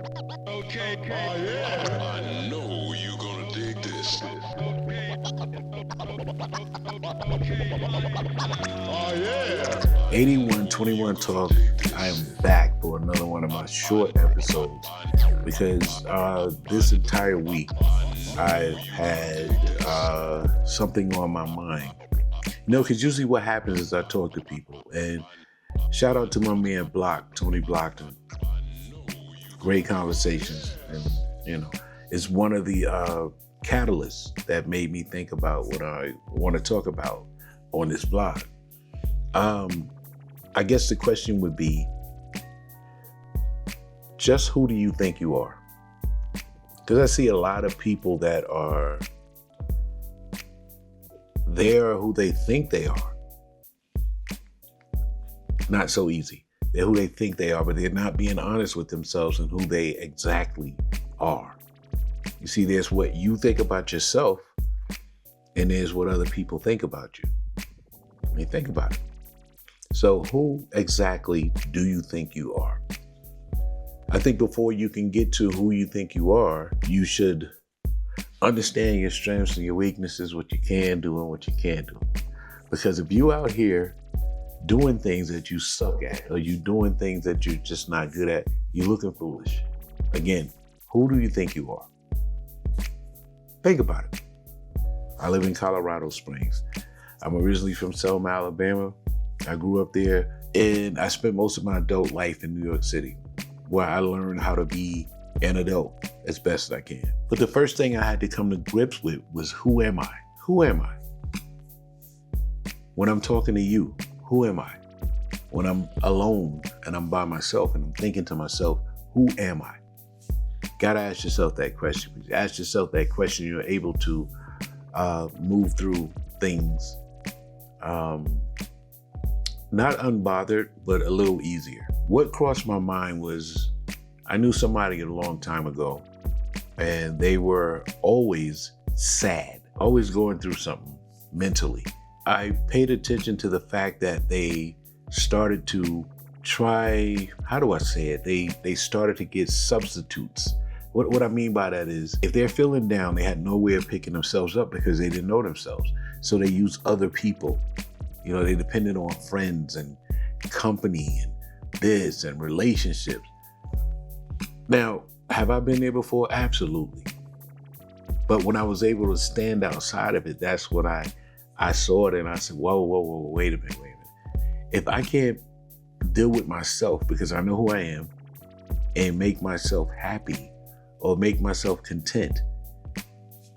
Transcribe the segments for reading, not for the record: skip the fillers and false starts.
Okay. Oh, yeah. I know you're gonna dig this. Oh, yeah. 8121 Talk. I am back for another one of my short episodes because this entire week I've had something on my mind. Because usually what happens is I talk to people, and shout out to my man Tony Blockton. Great conversations, and it's one of the catalysts that made me think about what I want to talk about on this blog. I guess the question would be, just who do you think you are? Because I see a lot of people that are who they think they are. Not so easy. They're who they think they are, but they're not being honest with themselves and who they exactly are. You see, there's what you think about yourself, and there's what other people think about you. I mean, think about it. So who exactly do you think you are? I think before you can get to who you think you are, you should understand your strengths and your weaknesses, what you can do and what you can't do. Because if you out here doing things that you suck at, or you doing things that you're just not good at, you're looking foolish. Again, who do you think you are? Think about it. I live in Colorado Springs. I'm originally from Selma, Alabama. I grew up there, and I spent most of my adult life in New York City, where I learned how to be an adult as best as I can. But the first thing I had to come to grips with was, who am I? Who am I? When I'm talking to you, who am I? When I'm alone and I'm by myself and I'm thinking to myself, who am I? Gotta ask yourself that question. When you ask yourself that question, you're able to move through things, not unbothered, but a little easier. What crossed my mind was, I knew somebody a long time ago, and they were always sad, always going through something mentally. I paid attention to the fact that they started to try, how do I say it? They started to get substitutes. What I mean by that is, if they're feeling down, they had no way of picking themselves up because they didn't know themselves. So they used other people. They depended on friends and company and this and relationships. Now, have I been there before? Absolutely. But when I was able to stand outside of it, that's when I saw it, and I said, whoa, wait a minute. If I can't deal with myself because I know who I am and make myself happy or make myself content,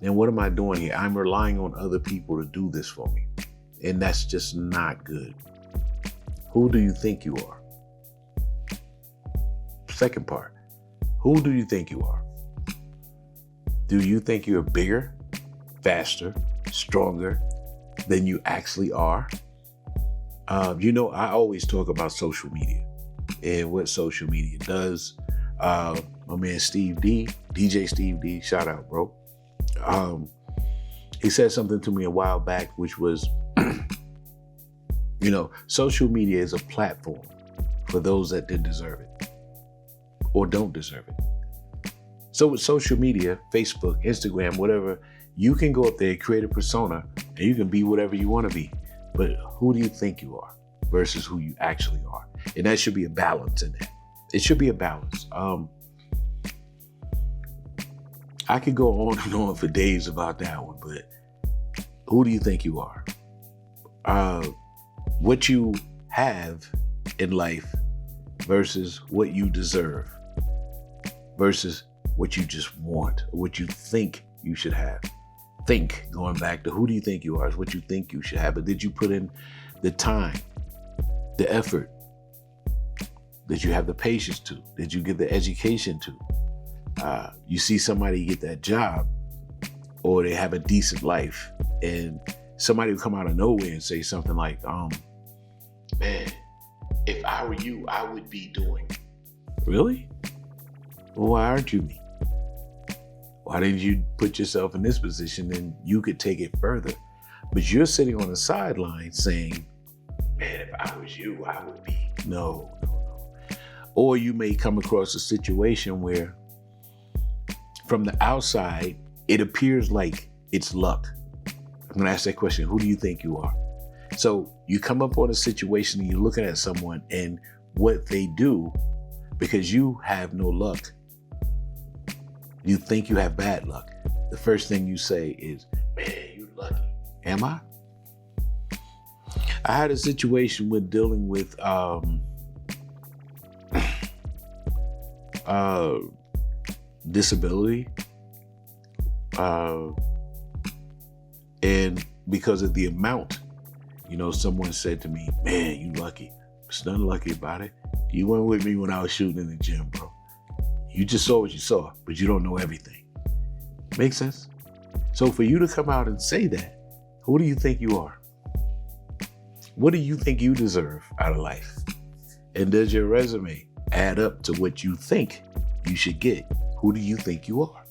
then what am I doing here? I'm relying on other people to do this for me. And that's just not good. Who do you think you are? Second part, who do you think you are? Do you think you're bigger, faster, stronger than you actually are? I always talk about social media and what social media does. My man DJ Steve D, shout out, bro. He said something to me a while back, which was, social media is a platform for those that did deserve it or don't deserve it. So with social media, Facebook, Instagram, whatever, you can go up there, create a persona, and you can be whatever you want to be. But who do you think you are versus who you actually are? And that should be a balance in that. It should be a balance. I could go on and on for days about that one, but who do you think you are? What you have in life versus what you deserve versus what you just want, or what you think you should have. Think, going back to who do you think you are, is what you think you should have. But did you put in the time, the effort? Did you have the patience to? Did you give the education to? You see somebody get that job, or they have a decent life, and somebody will come out of nowhere and say something like, man, if I were you, I would be doing. Really? Well, why aren't you me? Why didn't you put yourself in this position and you could take it further? But you're sitting on the sideline saying, man, if I was you, I would be. No. Or you may come across a situation where from the outside, it appears like it's luck. I'm going to ask that question. Who do you think you are? So you come up on a situation and you're looking at someone and what they do, because you have no luck, you think you have bad luck. The first thing you say is, man, you're lucky. Am I? I had a situation with dealing with disability. And because of the amount, someone said to me, man, you lucky. There's nothing lucky about it. You went with me when I was shooting in the gym, bro. You just saw what you saw, but you don't know everything. Make sense? So for you to come out and say that, who do you think you are? What do you think you deserve out of life? And does your resume add up to what you think you should get? Who do you think you are?